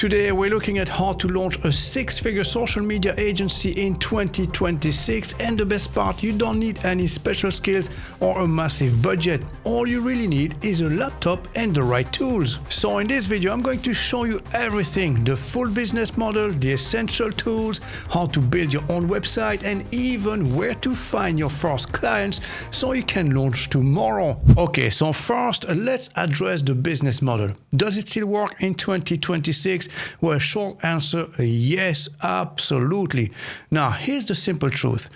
Today, we're looking at how to launch a six-figure social media agency in 2026. And the best part, you don't need any special skills or a massive budget. All you really need is a laptop and the right tools. So in this video, I'm going to show you everything: the full business model, the essential tools, how to build your own website, and even where to find your first clients so you can launch tomorrow. Okay, so first, let's address the business model. Does it still work in 2026? Well, short answer, yes, absolutely. Now, here's the simple truth.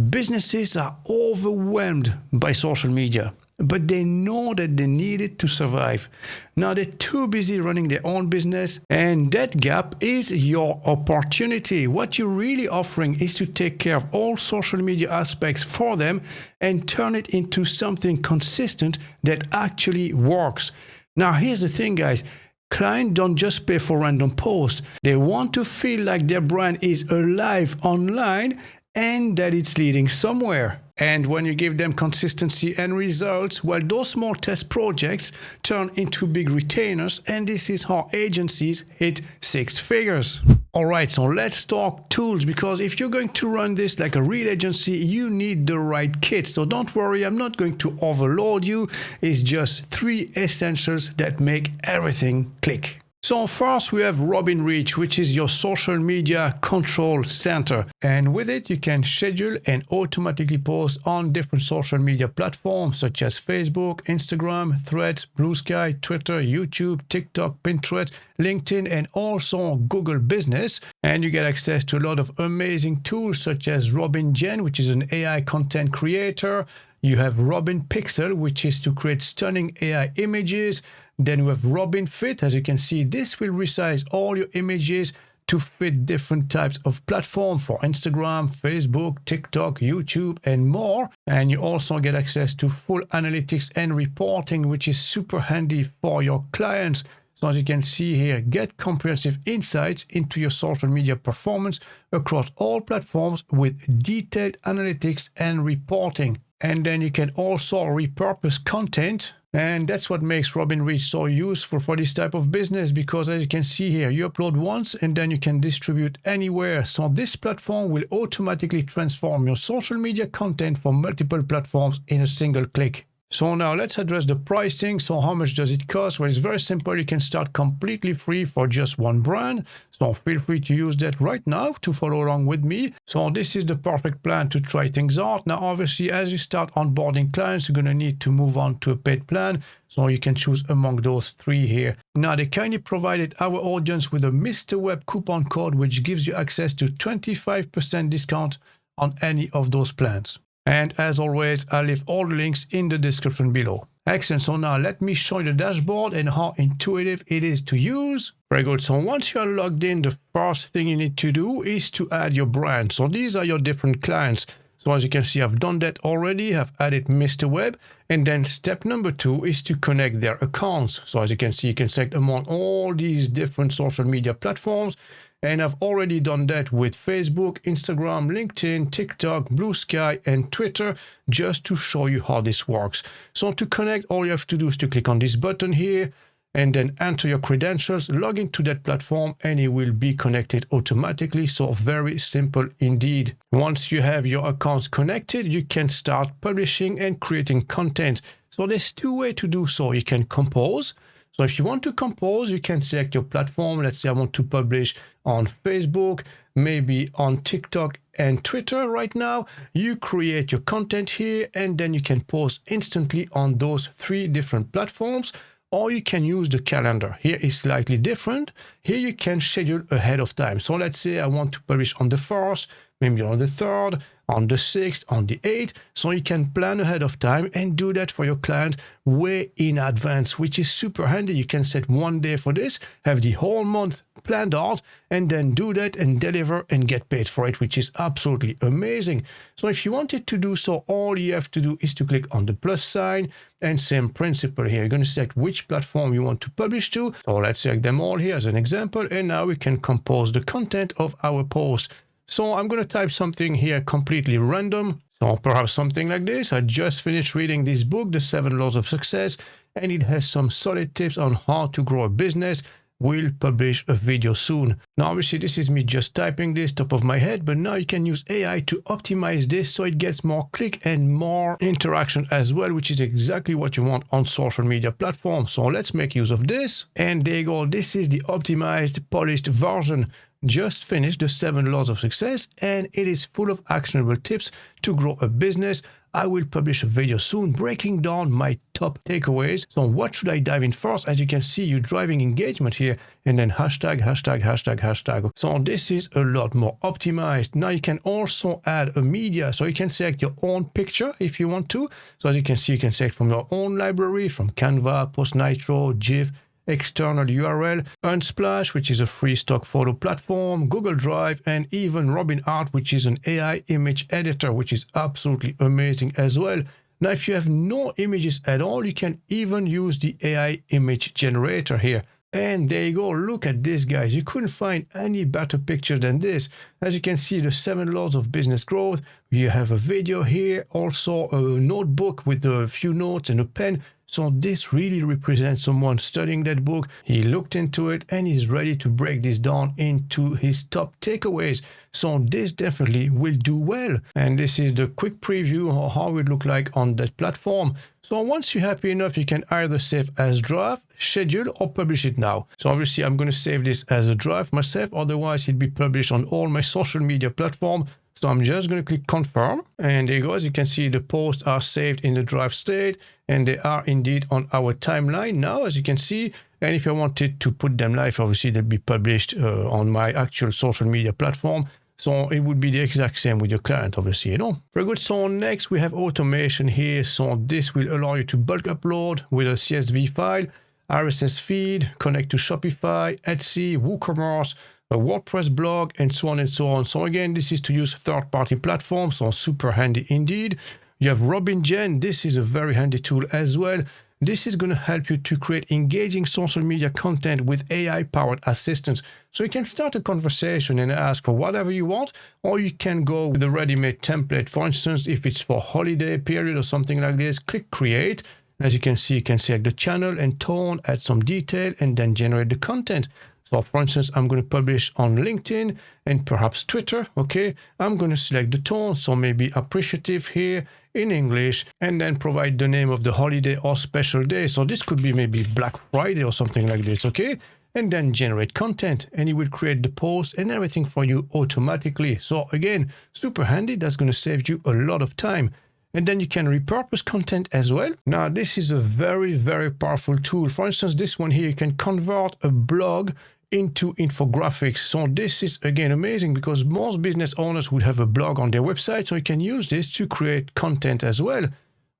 Businesses are overwhelmed by social media, but they know that they need it to survive. Now, they're too busy running their own business, and that gap is your opportunity. What you're really offering is to take care of all social media aspects for them and turn it into something consistent that actually works. Now, here's the thing, guys. Clients don't just pay for random posts. They want to feel like their brand is alive online and that it's leading somewhere. And when you give them consistency and results, well, those small test projects turn into big retainers, and this is how agencies hit six figures. All right, so let's talk tools, because if you're going to run this like a real agency, you need the right kit. So don't worry, I'm not going to overload you. It's just three essentials that make everything click. So first we have RobinReach, which is your social media control center. And with it, you can schedule and automatically post on different social media platforms such as Facebook, Instagram, Threads, Bluesky, Twitter, YouTube, TikTok, Pinterest, LinkedIn, and also Google Business. And you get access to a lot of amazing tools such as RobinGen, which is an AI content creator. You have RobinPixel, which is to create stunning AI images. Then we have RobinFit. As you can see, this will resize all your images to fit different types of platforms for Instagram, Facebook, TikTok, YouTube, and more. And you also get access to full analytics and reporting, which is super handy for your clients. So as you can see here, get comprehensive insights into your social media performance across all platforms with detailed analytics and reporting. And then you can also repurpose content. And that's what makes RobinReach so useful for this type of business, because as you can see here, you upload once and then you can distribute anywhere. So this platform will automatically transform your social media content for multiple platforms in a single click. So now let's address the pricing. So how much does it cost? Well, it's very simple. You can start completely free for just one brand. So feel free to use that right now to follow along with me. So this is the perfect plan to try things out. Now, obviously, as you start onboarding clients, you're going to need to move on to a paid plan. So you can choose among those three here. Now, they kindly provided our audience with a Mr. Web coupon code, which gives you access to 25% discount on any of those plans. And as always, I'll leave all the links in the description below. Excellent. So now let me show you the dashboard and how intuitive it is to use. Very good. So once you are logged in, the first thing you need to do is to add your brand. So these are your different clients. So as you can see, I've done that already. I've added Mr. Web. And then step number 2 is to connect their accounts. So as you can see, you can select among all these different social media platforms. And I've already done that with Facebook, Instagram, LinkedIn, TikTok, Bluesky, and Twitter, just to show you how this works. So to connect, all you have to do is to click on this button here and then enter your credentials, log into that platform, and it will be connected automatically. So very simple indeed. Once you have your accounts connected, you can start publishing and creating content. So there's two ways to do so. You can compose. So if you want to compose, you can select your platform. Let's say I want to publish on Facebook, maybe on TikTok and Twitter right now. You create your content here, and then you can post instantly on those three different platforms. Or you can use the calendar. Here is slightly different. Here you can schedule ahead of time. So let's say I want to publish on the 1st, maybe on the 3rd, on the 6th, on the 8th. So you can plan ahead of time and do that for your client way in advance, which is super handy. You can set one day for this, have the whole month planned out, and then do that and deliver and get paid for it, which is absolutely amazing. So if you wanted to do so, all you have to do is to click on the plus sign, and same principle here. You're going to select which platform you want to publish to. So let's select them all here as an example, and now we can compose the content of our post. So I'm going to type something here completely random. So perhaps something like this. I just finished reading this book, The 7 Laws of Success, and it has some solid tips on how to grow a business. will publish a video soon. Now, obviously, this is me just typing this top of my head, but now you can use AI to optimize this so it gets more click and more interaction as well, which is exactly what you want on social media platforms. So let's make use of this. And there you go. This is the optimized, polished version. Just finished the 7 laws of success, and it is full of actionable tips to grow a business. I will publish a video soon breaking down my top takeaways. So what should I dive in first? As you can see, you're driving engagement here, and then hashtag, hashtag, hashtag, hashtag. So this is a lot more optimized. Now you can also add a media. So you can select your own picture if you want to. So as you can see, you can select from your own library, from Canva, PostNitro, GIF, external URL, Unsplash, which is a free stock photo platform, Google Drive, and even Robin Art, which is an AI image editor, which is absolutely amazing as well. Now, if you have no images at all, you can even use the AI image generator here. And there you go. Look at this, guys. You couldn't find any better picture than this. As you can see, the 7 laws of business growth. You have a video here, also a notebook with a few notes and a pen. So this really represents someone studying that book. He looked into it and he's ready to break this down into his top takeaways. So this definitely will do well. And this is the quick preview of how it look like on that platform. So once you're happy enough, you can either save as draft, schedule, or publish it now. So obviously I'm going to save this as a draft myself. Otherwise it'll be published on all my social media platforms. So I'm just going to click confirm, and there you go. As you can see, the posts are saved in the draft state, and they are indeed on our timeline now, as you can see. And if I wanted to put them live, obviously they'll be published on my actual social media platform. So it would be the exact same with your client, obviously, you know. Very good. So next we have automation here. So this will allow you to bulk upload with a CSV file, RSS feed, connect to Shopify, Etsy, WooCommerce, a WordPress blog, and so on and so on. So again, this is to use third-party platforms, so super handy indeed. You have RobinGen. This is a very handy tool as well. This is going to help you to create engaging social media content with AI-powered assistants. So you can start a conversation and ask for whatever you want, or you can go with a ready-made template. For instance, if it's for holiday period or something like this, click Create. As you can see, you can select the channel and tone, add some detail, and then generate the content. So for instance, I'm going to publish on LinkedIn and perhaps Twitter. Okay, I'm going to select the tone. So maybe appreciative here in English, and then provide the name of the holiday or special day. So this could be maybe Black Friday or something like this. Okay, and then generate content, and it will create the post and everything for you automatically. So again, super handy. That's going to save you a lot of time. And then you can repurpose content as well. Now, this is a very, very powerful tool. For instance, this one here, you can convert a blog into infographics. So this is again amazing because most business owners would have a blog on their website. So you can use this to create content as well.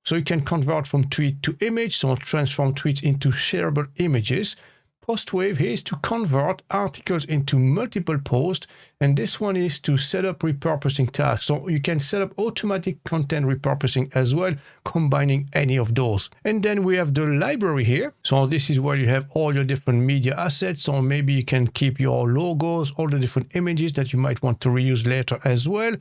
So you can convert from tweet to image, so transform tweets into shareable images. Postwave here is to convert articles into multiple posts, and this one is to set up repurposing tasks. So you can set up automatic content repurposing as well, combining any of those. And then we have the library here. So this is where you have all your different media assets. So maybe you can keep your logos, all the different images that you might want to reuse later as well.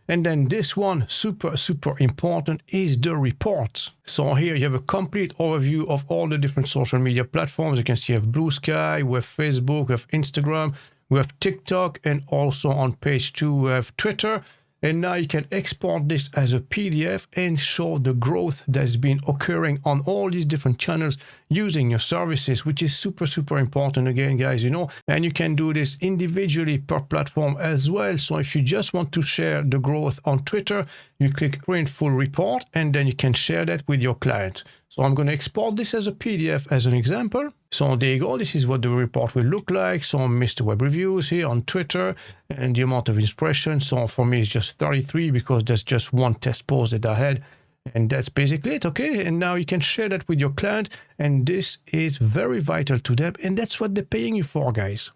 And then this one, super, super important, is the reports. So here you have a complete overview of all the different social media platforms. You can see you have Blue Sky, we have Facebook, we have Instagram, we have TikTok, and also on page 2 we have Twitter. And now you can export this as a PDF and show the growth that's been occurring on all these different channels using your services, which is super, super important again, guys, you know. And you can do this individually per platform as well. So if you just want to share the growth on Twitter, you click Print Full Report, and then you can share that with your client. So I'm going to export this as a PDF as an example. So there you go. This is what the report will look like. So Mr. Web Reviews here on Twitter, and the amount of impressions. So for me, it's just 33 because there's just one test post that I had. And that's basically it, okay? And now you can share that with your client, and this is very vital to them, and that's what they're paying you for, guys.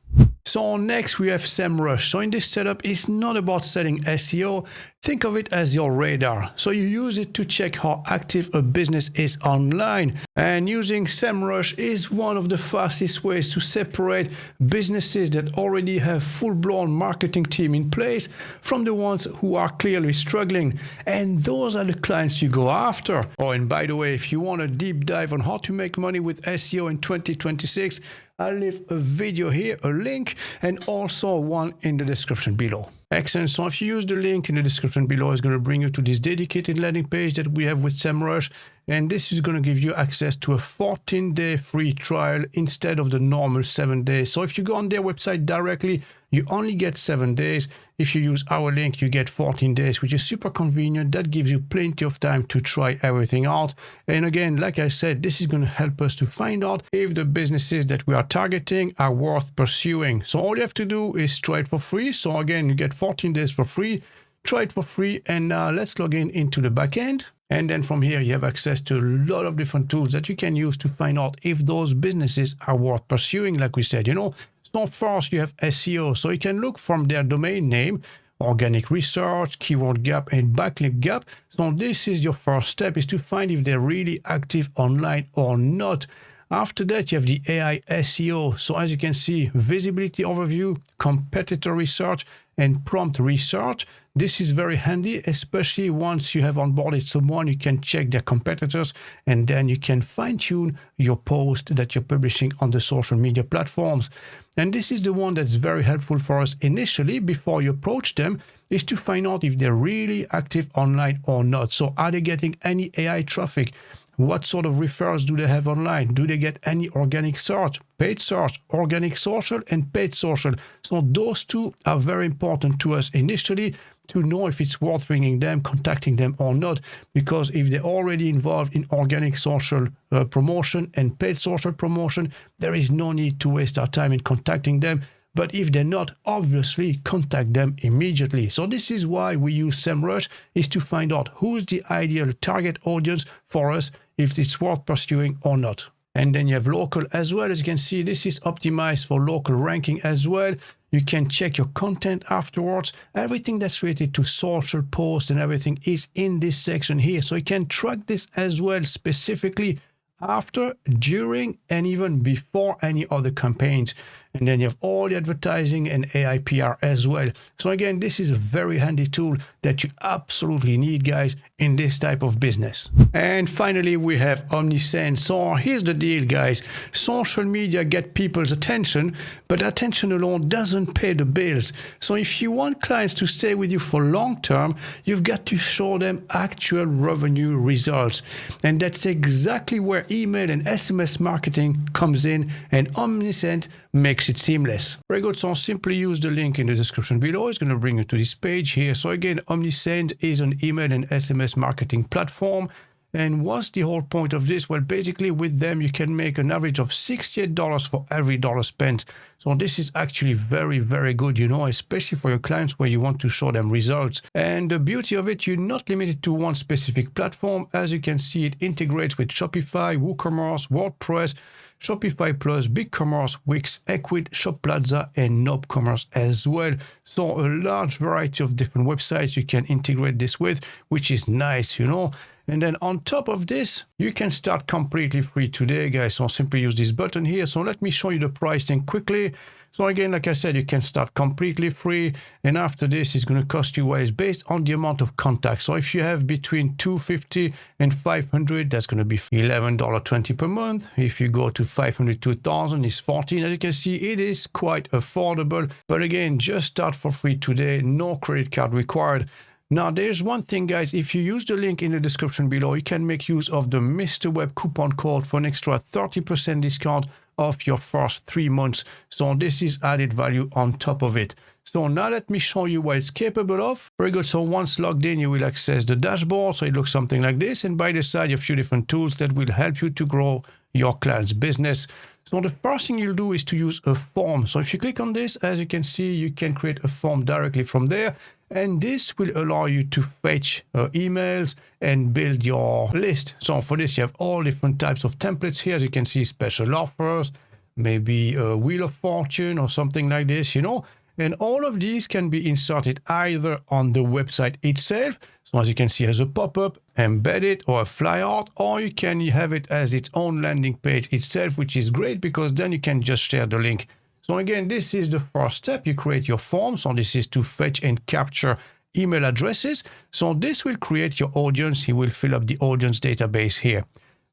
So next we have SEMrush. So in this setup, it's not about setting SEO. Think of it as your radar. So you use it to check how active a business is online. And using SEMrush is one of the fastest ways to separate businesses that already have full-blown marketing team in place from the ones who are clearly struggling. And those are the clients you go after. Oh, and by the way, if you want a deep dive on how to make money with SEO in 2026, I'll leave a video here, a link, and also one in the description below. Excellent. So if you use the link in the description below, it's going to bring you to this dedicated landing page that we have with SEMrush. And this is going to give you access to a 14-day free trial instead of the normal 7 days. So if you go on their website directly, you only get 7 days. If you use our link, you get 14 days, which is super convenient. That gives you plenty of time to try everything out. And again, like I said, this is going to help us to find out if the businesses that we are targeting are worth pursuing. So all you have to do is try it for free. So again, you get 14 days for free. Try it for free. And let's log in into the backend. And then from here, you have access to a lot of different tools that you can use to find out if those businesses are worth pursuing, like we said, you know. So first, you have SEO. So you can look from their domain name, organic research, keyword gap, and backlink gap. So this is your first step, is to find if they're really active online or not. After that, you have the AI SEO. So as you can see, visibility overview, competitor research, and prompt research. This is very handy, especially once you have onboarded someone, you can check their competitors, and then you can fine-tune your post that you're publishing on the social media platforms. And this is the one that's very helpful for us initially before you approach them, is to find out if they're really active online or not. So are they getting any AI traffic? What sort of referrals do they have online? Do they get any organic search, paid search, organic social, and paid social? So those two are very important to us initially to know if it's worth ringing them, contacting them or not. Because if they're already involved in organic social promotion and paid social promotion, there is no need to waste our time in contacting them. But if they're not, obviously contact them immediately. So this is why we use SEMrush, is to find out who's the ideal target audience for us, if it's worth pursuing or not. And then you have local as well. As you can see, this is optimized for local ranking as well. You can check your content afterwards. Everything that's related to social posts and everything is in this section here. So you can track this as well, specifically after, during, and even before any other campaigns. And then you have all the advertising and AI PR as well. So again, this is a very handy tool that you absolutely need, guys, in this type of business. And finally, we have Omnisend. So here's the deal, guys. Social media get people's attention, but attention alone doesn't pay the bills. So if you want clients to stay with you for long term, you've got to show them actual revenue results. And that's exactly where email and SMS marketing comes in, and Omnisend makes it seamless. Very good. So simply use the link in the description below. It's going to bring you to this page here. So again, Omnisend is an email and SMS marketing platform. And what's the whole point of this? Well, basically with them, you can make an average of $68 for every dollar spent. So this is actually very, very good, you know, especially for your clients where you want to show them results. And the beauty of it, you're not limited to one specific platform. As you can see, it integrates with Shopify, WooCommerce, WordPress, Shopify Plus, BigCommerce, Wix, Ecwid, ShopPlaza, and NobCommerce as well. So a large variety of different websites you can integrate this with, which is nice, you know. And then on top of this, you can start completely free today, guys. So simply use this button here. So let me show you the pricing quickly. So again, like I said, you can start completely free. And after this, it's going to cost you, well, it's based on the amount of contacts. So if you have between 250 and 500, that's going to be $11.20 per month. If you go to 500 to 1,000, it's $14. As you can see, it is quite affordable. But again, just start for free today. No credit card required. Now, there's one thing, guys. If you use the link in the description below, you can make use of the Mr. Web coupon code for an extra 30% discount off your first 3 months. So this is added value on top of it. So now let me show you what it's capable of. Very good. So once logged in, you will access the dashboard. So it looks something like this. And by the side, you have a few different tools that will help you to grow your client's business. So the first thing you'll do is to use a form. So if you click on this, as you can see, you can create a form directly from there. And this will allow you to fetch emails and build your list. So for this, you have all different types of templates here. As you can see, special offers, maybe a Wheel of Fortune or something like this, you know. And all of these can be inserted either on the website itself. So as you can see, as a pop-up, embedded, or a flyout, or you can have it as its own landing page itself, which is great because then you can just share the link. So again, this is the first step. You create your form. So this is to fetch and capture email addresses. So this will create your audience. He will fill up the audience database here.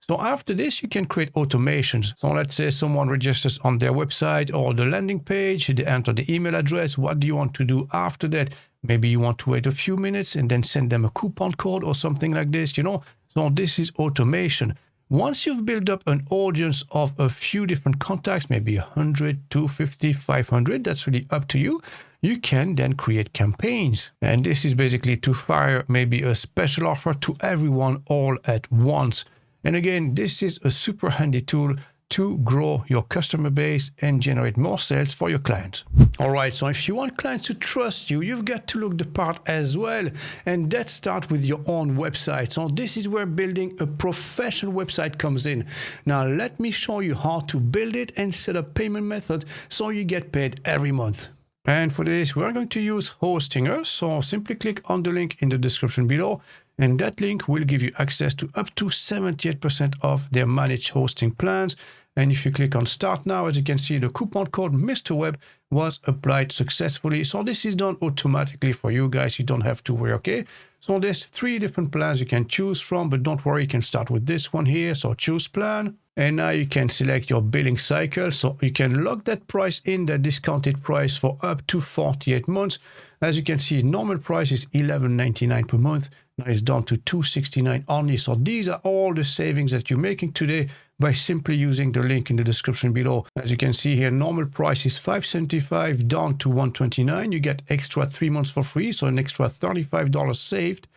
So after this, you can create automations. So let's say someone registers on their website or the landing page, they enter the email address. What do you want to do after that? Maybe you want to wait a few minutes and then send them a coupon code or something like this, you know. So this is automation. Once you've built up an audience of a few different contacts, maybe 100, 250, 500, that's really up to you. You can then create campaigns. And this is basically to fire maybe a special offer to everyone all at once. And again, this is a super handy tool to grow your customer base and generate more sales for your clients. All right, so if you want clients to trust you, you've got to look the part as well. And that starts with your own website. So this is where building a professional website comes in. Now, let me show you how to build it and set up payment method so you get paid every month. And for this, we're going to use Hostinger. So simply click on the link in the description below. And that link will give you access to up to 78% of their managed hosting plans. And if you click on Start Now, as you can see, the coupon code Mr. Web was applied successfully. So this is done automatically for you guys. You don't have to worry, okay? So there's 3 different plans you can choose from, but don't worry, you can start with this one here. So choose plan. And now you can select your billing cycle. So you can lock that price in, the discounted price, for up to 48 months. As you can see, normal price is $11.99 per month. Now it's down to $2.69 only. So these are all the savings that you're making today by simply using the link in the description below. As you can see here, normal price is $5.75 down to $1.29. You get extra 3 months for free, so an extra $35 saved.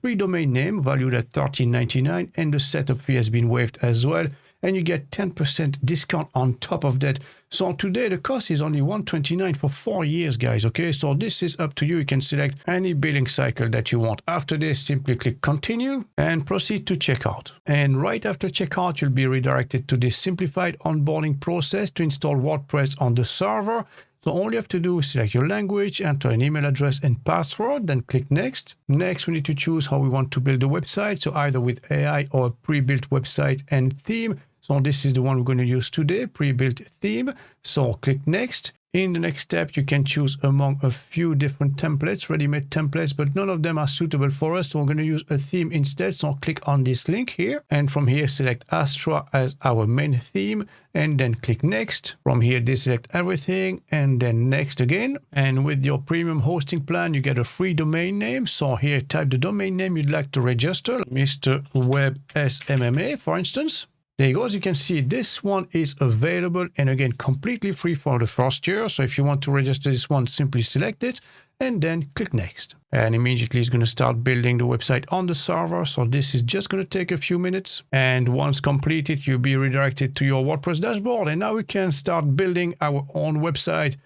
Free domain name valued at $13.99, and the setup fee has been waived as well. And you get 10% discount on top of that. So today the cost is only $129 for 4 years, guys. Okay, so this is up to you. You can select any billing cycle that you want. After this, simply click continue and proceed to checkout. And right after checkout, you'll be redirected to this simplified onboarding process to install WordPress on the server. So all you have to do is select your language, enter an email address and password, then click next. Next, we need to choose how we want to build a website. So either with AI or a pre-built website and theme. So this is the one we're going to use today, pre-built theme. So click next. In the next step, you can choose among a few different templates, ready-made templates, but none of them are suitable for us. So we're going to use a theme instead. So click on this link here. And from here, select Astra as our main theme. And then click next. From here, deselect everything and then next again. And with your premium hosting plan, you get a free domain name. So here, type the domain name you'd like to register, Mr. Web SMMA, for instance. There you go. As you can see, this one is available and again, completely free for the first year. So if you want to register this one, simply select it and then click next. And immediately it's going to start building the website on the server. So this is just going to take a few minutes. And once completed, you'll be redirected to your WordPress dashboard. And now we can start building our own website.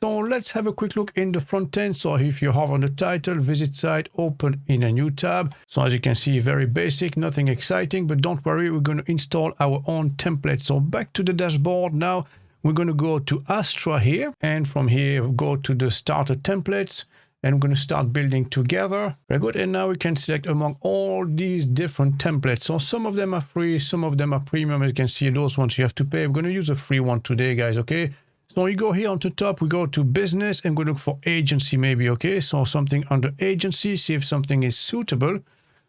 So let's have a quick look in the front end. So if you hover on the title, visit site, open in a new tab. So as you can see, very basic, nothing exciting, but don't worry, we're going to install our own template. So back to the dashboard now, we're going to go to Astra here. And from here, go to the starter templates. And we're going to start building together. Very good. And now we can select among all these different templates. So some of them are free, some of them are premium. As you can see, those ones you have to pay. We're going to use a free one today, guys, okay? So you go here on the top, we go to business and we look for agency maybe, okay? So something under agency, see if something is suitable.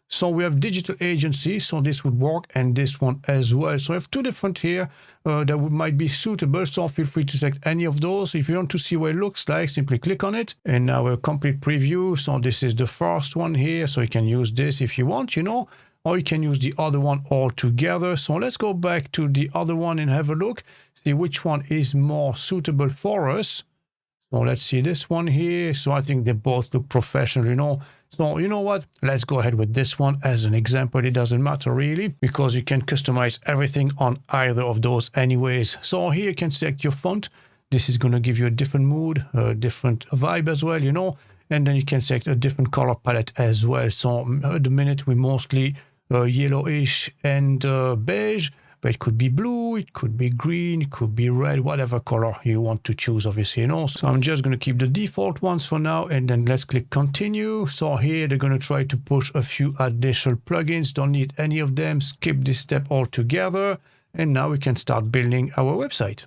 So we have digital agency, so this would work, and this one as well. So I have 2 different here that might be suitable. So feel free to select any of those. If you want to see what it looks like, simply click on it. And now a complete preview. So this is the first one here. So you can use this if you want, you know, or you can use the other one all together. So let's go back to the other one and have a look, see which one is more suitable for us. So let's see this one here. So I think they both look professional, you know. So you know what? Let's go ahead with this one as an example. It doesn't matter really because you can customize everything on either of those anyways. So here you can select your font. This is going to give you a different mood, a different vibe as well, you know. And then you can select a different color palette as well. So at the minute we mostly yellowish and beige, but it could be blue, it could be green, it could be red, whatever color you want to choose, obviously, you know. So I'm just going to keep the default ones for now, and then let's click continue. So here they're going to try to push a few additional plugins. Don't need any of them. Skip this step altogether, and now we can start building our website.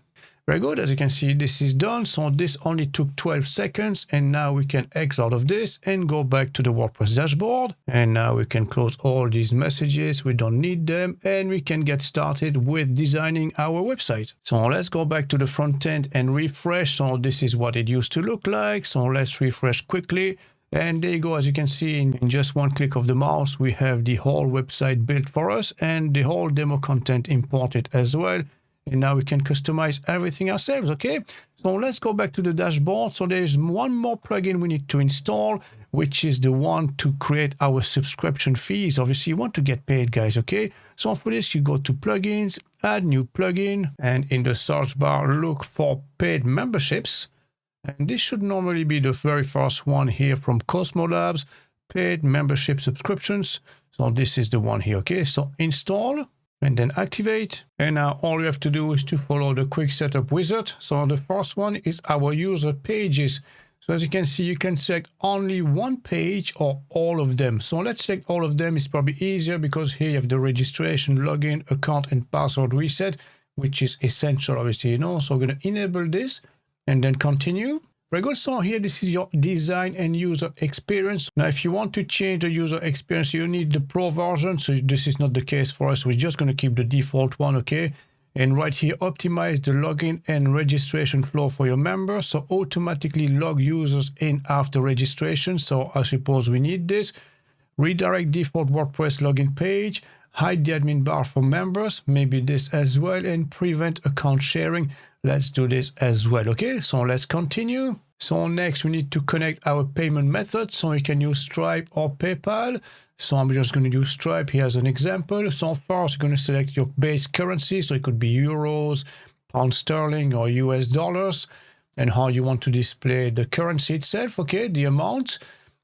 Very good. As you can see, this is done. So this only took 12 seconds. And now we can exit out of this and go back to the WordPress dashboard. And now we can close all these messages. We don't need them. And we can get started with designing our website. So let's go back to the front end and refresh. So this is what it used to look like. So let's refresh quickly. And there you go. As you can see, in just one click of the mouse, we have the whole website built for us and the whole demo content imported as well. And now we can customize everything ourselves, okay? So let's go back to the dashboard. So there's one more plugin we need to install, which is the one to create our subscription fees. Obviously, you want to get paid, guys, okay? So for this, you go to plugins, add new plugin, and in the search bar, look for paid memberships. And this should normally be the very first one here from Cosmo Labs, paid membership subscriptions. So this is the one here, okay? So install. And then activate. And now all you have to do is to follow the quick setup wizard. So the first one is our user pages. So as you can see, you can select only one page or all of them. So let's select all of them. It's probably easier because here you have the registration, login, account, and password reset, which is essential, obviously, you know. So we're going to enable this and then continue. Very good. So here, this is your design and user experience. Now, if you want to change the user experience, you need the pro version. So this is not the case for us. We're just going to keep the default one, okay? And right here, optimize the login and registration flow for your members. So automatically log users in after registration. So I suppose we need this. Redirect default WordPress login page. Hide the admin bar for members. Maybe this as well. And prevent account sharing. Let's do this as well, okay? So let's continue. So next, we need to connect our payment method. So we can use Stripe or PayPal. So I'm just going to use Stripe here as an example. So first, you're going to select your base currency. So it could be euros, pound sterling, or US dollars. And how you want to display the currency itself, okay? The amount.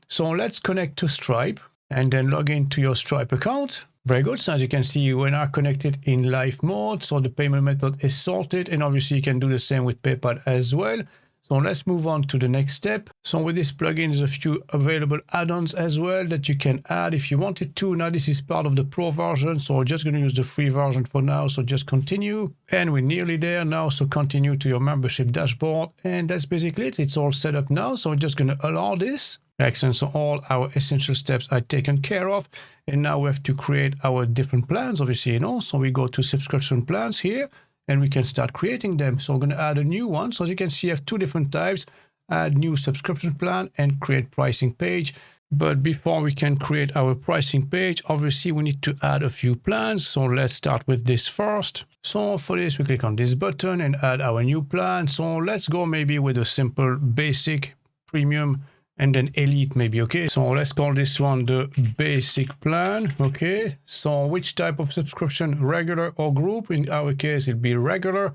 So let's connect to Stripe and then log into your Stripe account. Very good. So as you can see, we're now connected in live mode. So the payment method is sorted. And obviously, you can do the same with PayPal as well. So let's move on to the next step. So with this plugin, there's a few available add-ons as well that you can add if you wanted to. Now, this is part of the pro version. So we're just going to use the free version for now. So just continue. And we're nearly there now. So continue to your membership dashboard. And that's basically it. It's all set up now. So we're just going to allow this. Excellent. So all our essential steps are taken care of. And now we have to create our different plans, obviously, you know. So we go to subscription plans here and we can start creating them. So we're going to add a new one. So as you can see, you have two different types, add new subscription plan and create pricing page. But before we can create our pricing page, obviously we need to add a few plans. So let's start with this first. So for this, we click on this button and add our new plan. So let's go maybe with a simple basic, premium, and then elite maybe, okay? So let's call this one the basic plan, okay? So which type of subscription, regular or group? In our case, it'll be regular.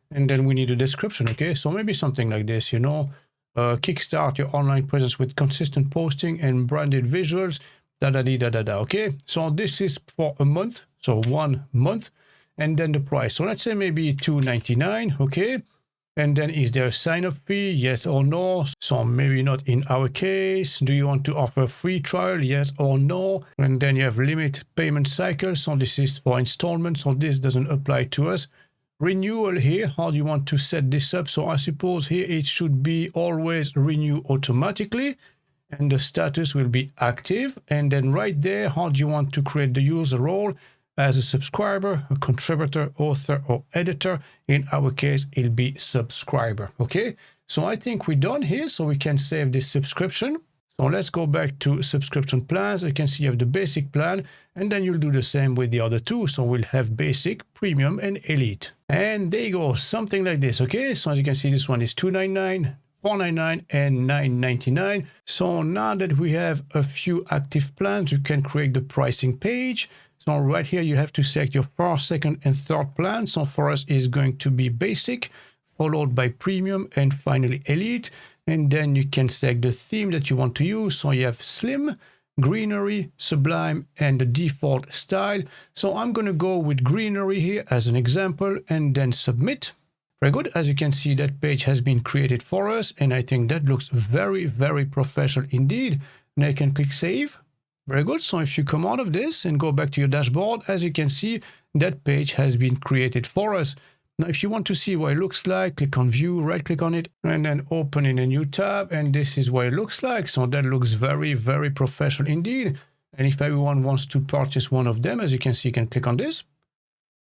And then we need a description, okay? So maybe something like this, you know, kickstart your online presence with consistent posting and branded visuals, da-da-dee-da-da-da, okay? So this is for a month, so 1 month, and then the price. So let's say maybe $2.99, okay? And then is there a sign-up fee? Yes or no? So maybe not in our case. Do you want to offer a free trial? Yes or no? And then you have limit payment cycle. So this is for installments. So this doesn't apply to us. Renewal here. How do you want to set this up? So I suppose here it should be always renew automatically. And the status will be active. And then right there, how do you want to create the user role? As a subscriber, a contributor, author, or editor. In our case, it'll be subscriber, okay? So I think we're done here, so we can save this subscription. So let's go back to subscription plans. You can see you have the basic plan, and then you'll do the same with the other two. So we'll have basic, premium, and elite. And there you go, something like this, okay? So as you can see, this one is $2.99, $4.99, and $9.99. So now that we have a few active plans, you can create the pricing page. So right here, you have to select your first, second, and third plan. So for us, is going to be basic, followed by premium, and finally elite. And then you can select the theme that you want to use. So you have slim, greenery, sublime, and the default style. So I'm going to go with greenery here as an example, and then submit. Very good. As you can see, that page has been created for us. And I think that looks very, very professional indeed. Now you can click save. Very good. So if you come out of this and go back to your dashboard, as you can see, that page has been created for us. Now, if you want to see what it looks like, click on View, right-click on it, and then open in a new tab. And this is what it looks like. So that looks very, very professional indeed. And if everyone wants to purchase one of them, as you can see, you can click on this.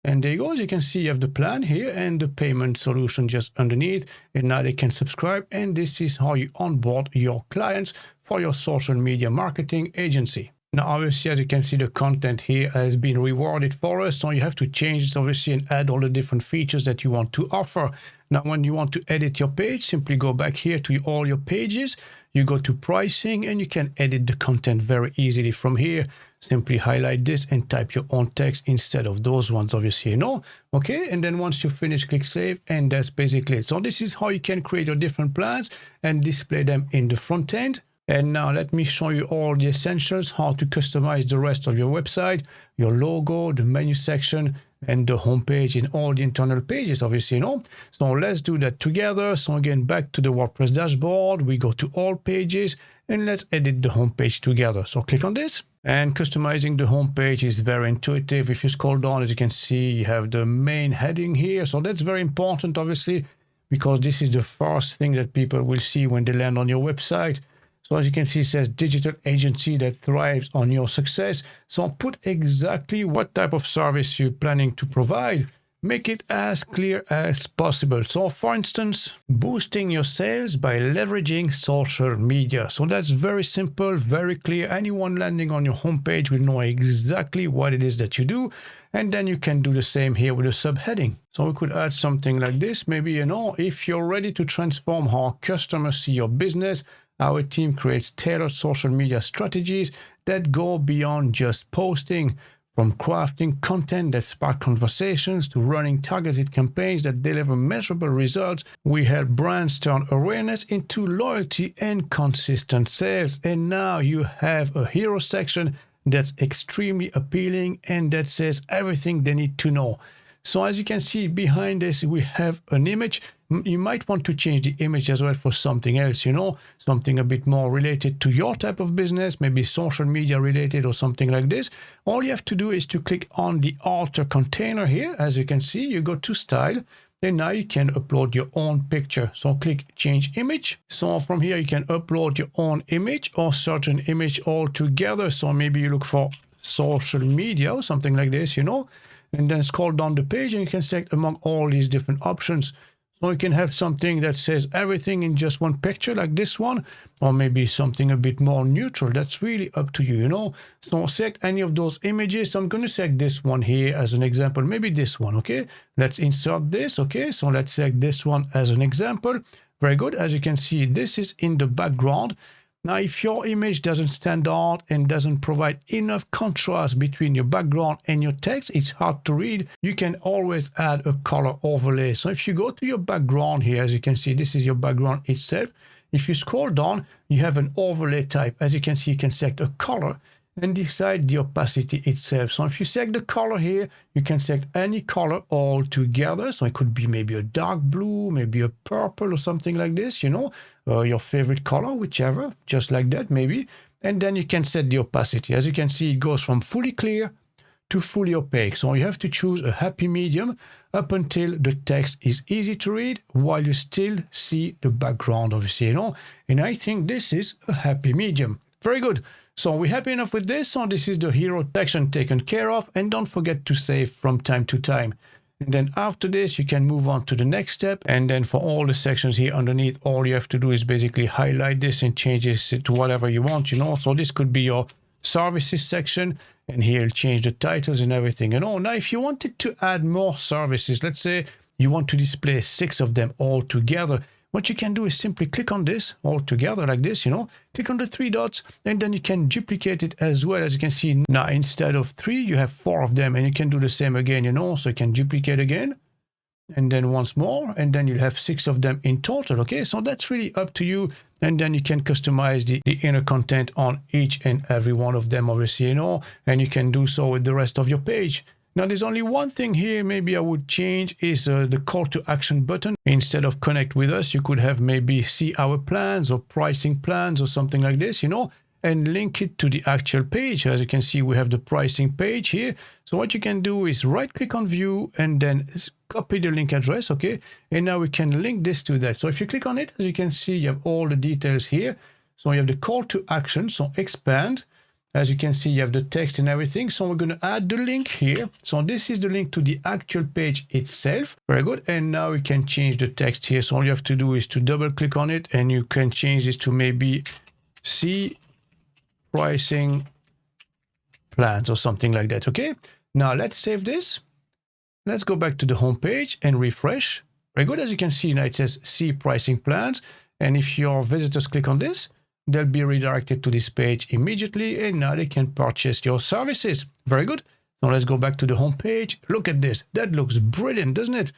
And there you go. As you can see, you have the plan here and the payment solution just underneath. And now they can subscribe. And this is how you onboard your clients for your social media marketing agency. Now, obviously, as you can see, the content here has been rewarded for us. So you have to change this, obviously, and add all the different features that you want to offer. Now, when you want to edit your page, simply go back here to all your pages. You go to pricing and you can edit the content very easily from here. Simply highlight this and type your own text instead of those ones, obviously, you know. Okay, and then once you finish, click save, and that's basically it. So this is how you can create your different plans and display them in the front end. And now let me show you all the essentials, how to customize the rest of your website, your logo, the menu section, and the homepage and all the internal pages, obviously, you know. So let's do that together. So again, back to the WordPress dashboard, we go to all pages and let's edit the homepage together. So click on this. And customizing the homepage is very intuitive. If you scroll down, as you can see, you have the main heading here. So that's very important, obviously, because this is the first thing that people will see when they land on your website. So as you can see, it says digital agency that thrives on your success. So put exactly what type of service you're planning to provide. Make it as clear as possible. So for instance, boosting your sales by leveraging social media. So that's very simple, very clear. Anyone landing on your homepage will know exactly what it is that you do. And then you can do the same here with a subheading. So we could add something like this. Maybe, you know, if you're ready to transform how customers see your business, our team creates tailored social media strategies that go beyond just posting. From crafting content that spark conversations to running targeted campaigns that deliver measurable results, we help brands turn awareness into loyalty and consistent sales. And now you have a hero section that's extremely appealing and that says everything they need to know. So as you can see behind this, we have an image. You might want to change the image as well for something else, you know, something a bit more related to your type of business, maybe social media related or something like this. All you have to do is to click on the alter container here. As you can see, you go to style. Then now you can upload your own picture. So click change image. So from here, you can upload your own image or search an image altogether. So maybe you look for social media or something like this, you know. And then scroll down the page and you can select among all these different options. So you can have something that says everything in just one picture like this one, or maybe something a bit more neutral. That's really up to you, you know. So select any of those images. So I'm going to select this one here as an example, maybe this one, okay? Let's insert this, okay? So let's select this one as an example. Very good. As you can see, this is in the background. Now, if your image doesn't stand out and doesn't provide enough contrast between your background and your text, it's hard to read. You can always add a color overlay. So if you go to your background here, as you can see, this is your background itself. If you scroll down, you have an overlay type. As you can see, you can select a color and decide the opacity itself. So if you select the color here, you can select any color all together. So it could be maybe a dark blue, maybe a purple or something like this, you know, your favorite color, whichever, just like that maybe. And then you can set the opacity. As you can see, it goes from fully clear to fully opaque. So you have to choose a happy medium up until the text is easy to read while you still see the background, obviously, you know. And I think this is a happy medium. Very good. So we're happy enough with this. So this is the hero section taken care of. And don't forget to save from time to time. And then after this, you can move on to the next step. And then for all the sections here underneath, all you have to do is basically highlight this and change this to whatever you want, you know. So this could be your services section. And here you'll change the titles and everything. You know, now if you wanted to add more services, let's say you want to display 6 of them all together, what you can do is simply click on this all together like this, you know, click on the 3 dots, and then you can duplicate it as well. As you can see now, instead of 3, you have 4 of them, and you can do the same again, you know, so you can duplicate again, and then once more, and then you'll have 6 of them in total, okay? So that's really up to you, and then you can customize the inner content on each and every one of them, obviously, you know, and you can do so with the rest of your page. Now, there's only one thing here maybe I would change is the call to action button. Instead of connect with us, you could have maybe see our plans or pricing plans or something like this, you know. and link it to the actual page. As you can see, we have the pricing page here. So what you can do is right click on view and then copy the link address, okay? And now we can link this to that. So if you click on it, as you can see, you have all the details here. So you have the call to action, so expand. As you can see, you have the text and everything. So we're going to add the link here. So this is the link to the actual page itself. Very good. And now we can change the text here. So all you have to do is to double click on it and you can change this to maybe see pricing plans or something like that. Okay. Now let's save this. Let's go back to the home page and refresh. Very good. As you can see, now it says see pricing plans. And if your visitors click on this, they'll be redirected to this page immediately, and now they can purchase your services. Very good. So let's go back to the home page. Look at this. That looks brilliant, doesn't it?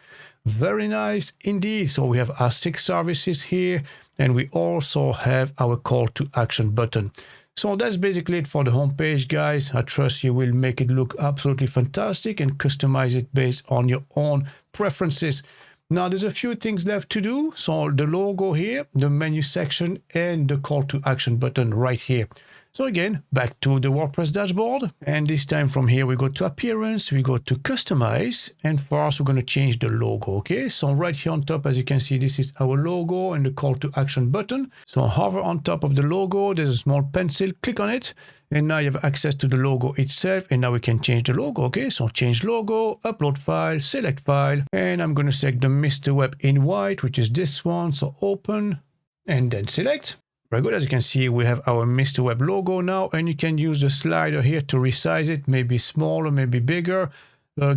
Very nice indeed. So we have our 6 services here, and we also have our call to action button. So that's basically it for the home page, guys. I trust you will make it look absolutely fantastic and customize it based on your own preferences. Now, there's a few things left to do. So the logo here, the menu section, and the call to action button right here. So again, back to the WordPress dashboard. And this time from here, we go to appearance, we go to customize. And for us, we're going to change the logo. Okay, so right here on top, as you can see, this is our logo and the call to action button. So hover on top of the logo, there's a small pencil, click on it. And now you have access to the logo itself. And now we can change the logo. Okay, so change logo, upload file, select file. And I'm going to select the Mr. Web in white, which is this one. So open and then select. Very good. As you can see, we have our Mr. Web logo now. And you can use the slider here to resize it, maybe smaller, maybe bigger.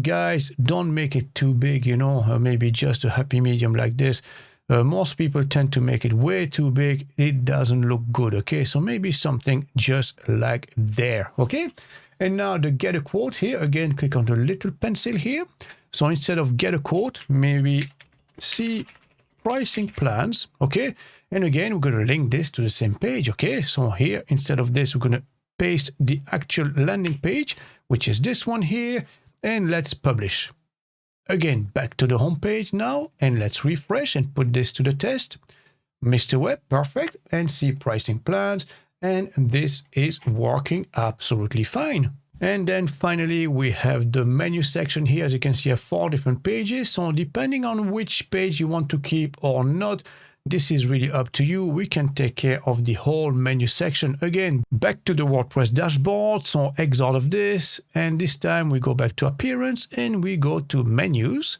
Guys, don't make it too big, you know, maybe just a happy medium like this. Most people tend to make it way too big. It doesn't look good, okay? So maybe something just like there, okay? And now the get a quote here, again, click on the little pencil here. So instead of get a quote, maybe see pricing plans, okay? And again, we're going to link this to the same page, okay? So here, instead of this, we're going to paste the actual landing page, which is this one here, and let's publish. Again, back to the home page now, and let's refresh and put this to the test. Mr. Web, perfect, and see pricing plans, and this is working absolutely fine. And then finally, we have the menu section here. As you can see, I have 4 different pages. So depending on which page you want to keep or not, this is really up to you. We can take care of the whole menu section. Again, back to the WordPress dashboard. So exit out of this. And this time we go back to appearance and we go to menus.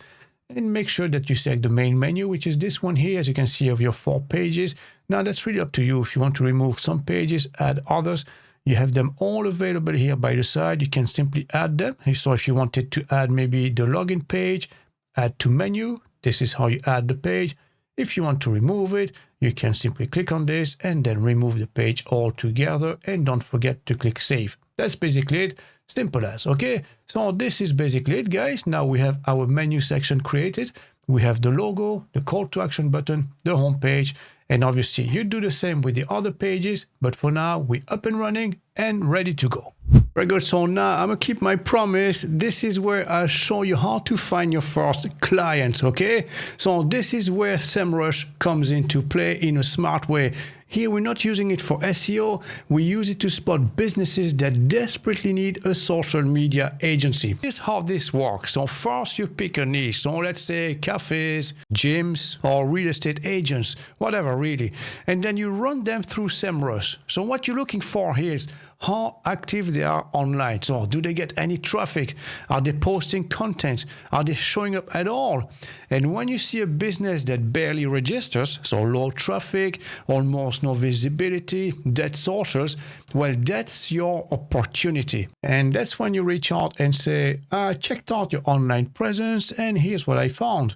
And make sure that you select the main menu, which is this one here. As you can see, of your 4 pages. Now that's really up to you. If you want to remove some pages, add others. You have them all available here by the side. You can simply add them. So if you wanted to add maybe the login page, add to menu. This is how you add the page. If you want to remove it, you can simply click on this and then remove the page altogether. And don't forget to click save. That's basically it. Simple as, okay? So this is basically it, guys. Now we have our menu section created. We have the logo, the call to action button, the home page, and obviously you do the same with the other pages. But for now, we're up and running and ready to go. Very good. So now I'm going to keep my promise. This is where I'll show you how to find your first client, okay? So this is where SEMrush comes into play in a smart way. Here, we're not using it for SEO. We use it to spot businesses that desperately need a social media agency. Here's how this works. So first, you pick a niche. So let's say cafes, gyms, or real estate agents, whatever really. And then you run them through SEMrush. So what you're looking for here is how active they are online. So do they get any traffic? Are they posting content? Are they showing up at all? And when you see a business that barely registers, so low traffic, almost no visibility, dead socials, well, that's your opportunity. And that's when you reach out and say, I checked out your online presence and here's what I found.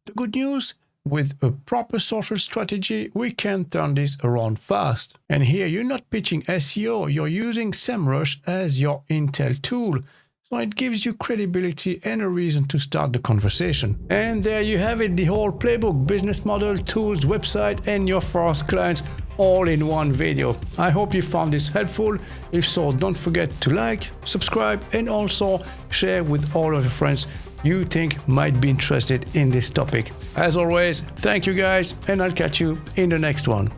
The good news, with a proper social strategy, we can turn this around fast. And here you're not pitching SEO, you're using SEMrush as your intel tool. So it gives you credibility and a reason to start the conversation. And there you have it, the whole playbook, business model, tools, website, and your first clients all in one video. I hope you found this helpful. If so, don't forget to like, subscribe, and also share with all of your friends you think might be interested in this topic. As always, thank you guys, and I'll catch you in the next one.